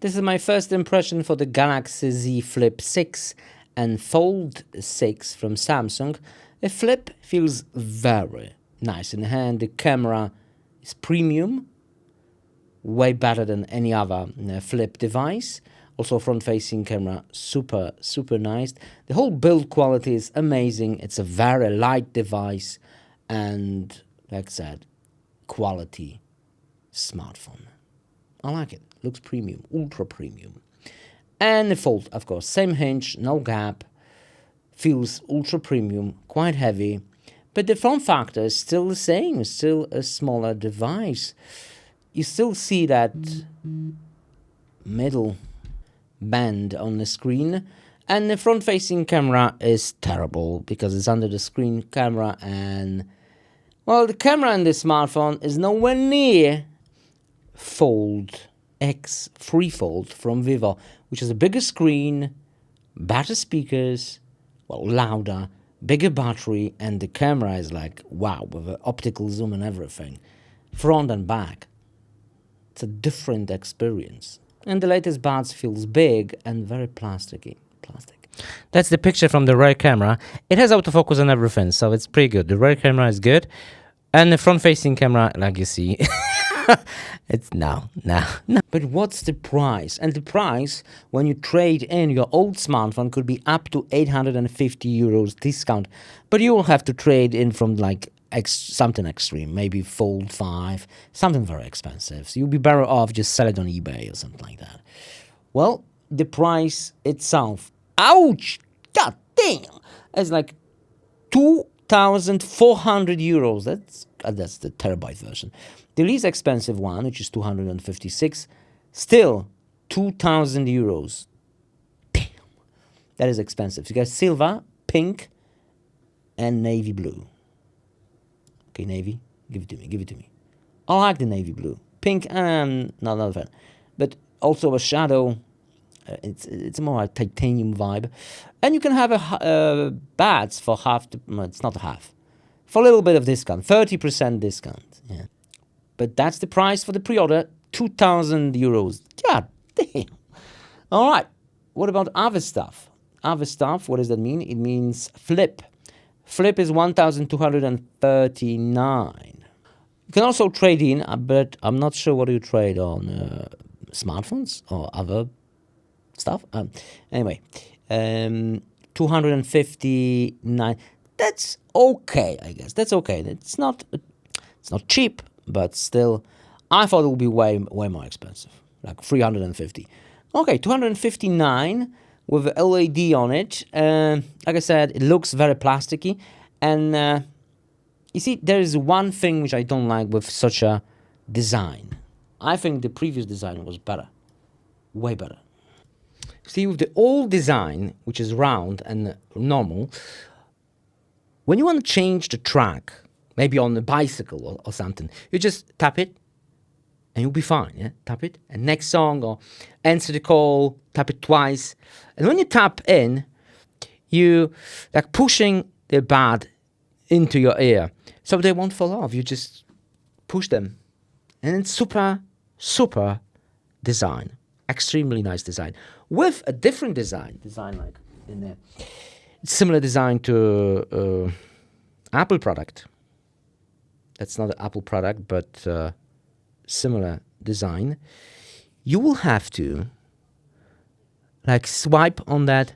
This is my first impression for the Galaxy Z Flip 6 and Fold 6 from Samsung. The Flip feels very nice in hand. The camera is premium, way better than any other Flip device. Also front-facing camera, super nice. The whole build quality is amazing. It's a very light device and, like I said, quality smartphone. I like it. Looks premium, ultra premium. And the Fold, of course, same hinge, no gap. Feels ultra premium, quite heavy. But the form factor is still the same. It's still a smaller device. You still see that middle band on the screen. And the front-facing camera is terrible because it's under the screen camera. And, well, the camera in this smartphone is nowhere near Fold X Freefold from Vivo, which is a bigger screen, better speakers, well, louder, bigger battery, and the camera is like, wow, with an optical zoom and everything, front and back. It's a different experience. And the latest buds feels big and very plasticky. That's the picture from the rear camera. It has autofocus and everything, so it's pretty good. The rear camera is good. And the front-facing camera, like you see, it's no. But what's the price? And the price, when you trade in your old smartphone, could be up to 850 euros discount. But you will have to trade in from like something extreme, maybe Fold 5, something very expensive. So you'll be better off just sell it on eBay or something like that. Well, the price itself, ouch, god damn, it's like 2,400 euros. That's the terabyte version. The least expensive one, which is 256, still 2,000 euros. Damn, that is expensive. You got silver, pink, and navy blue. Okay, navy, give it to me. I like the navy blue. Pink, not a fan. But also a shadow. It's more a titanium vibe. And you can have a bats for half, it's not half. For a little bit of discount, 30% discount. Yeah. But that's the price for the pre-order, 2,000 euros. God damn. All right. What about other stuff? Other stuff, what does that mean? It means Flip. Flip is 1,239. You can also trade in, but I'm not sure what you trade on smartphones or other stuff. Anyway, 259. That's okay, I guess. That's okay. It's not cheap, but still, I thought it would be way more expensive, like 350. Okay, 259 with a LED on it. Like I said, it looks very plasticky, and you see, there is one thing which I don't like with such a design. I think the previous design was better, way better. See, with the old design, which is round and normal, when you want to change the track, maybe on a bicycle or something, you just tap it and you'll be fine. Yeah, tap it, and next song or answer the call, tap it twice. And when you tap in, you like pushing the bud into your ear, so they won't fall off. You just push them, and it's super design, extremely nice design, with a different design like in there. Similar design to Apple product. That's not an Apple product, but similar design. You will have to like swipe on that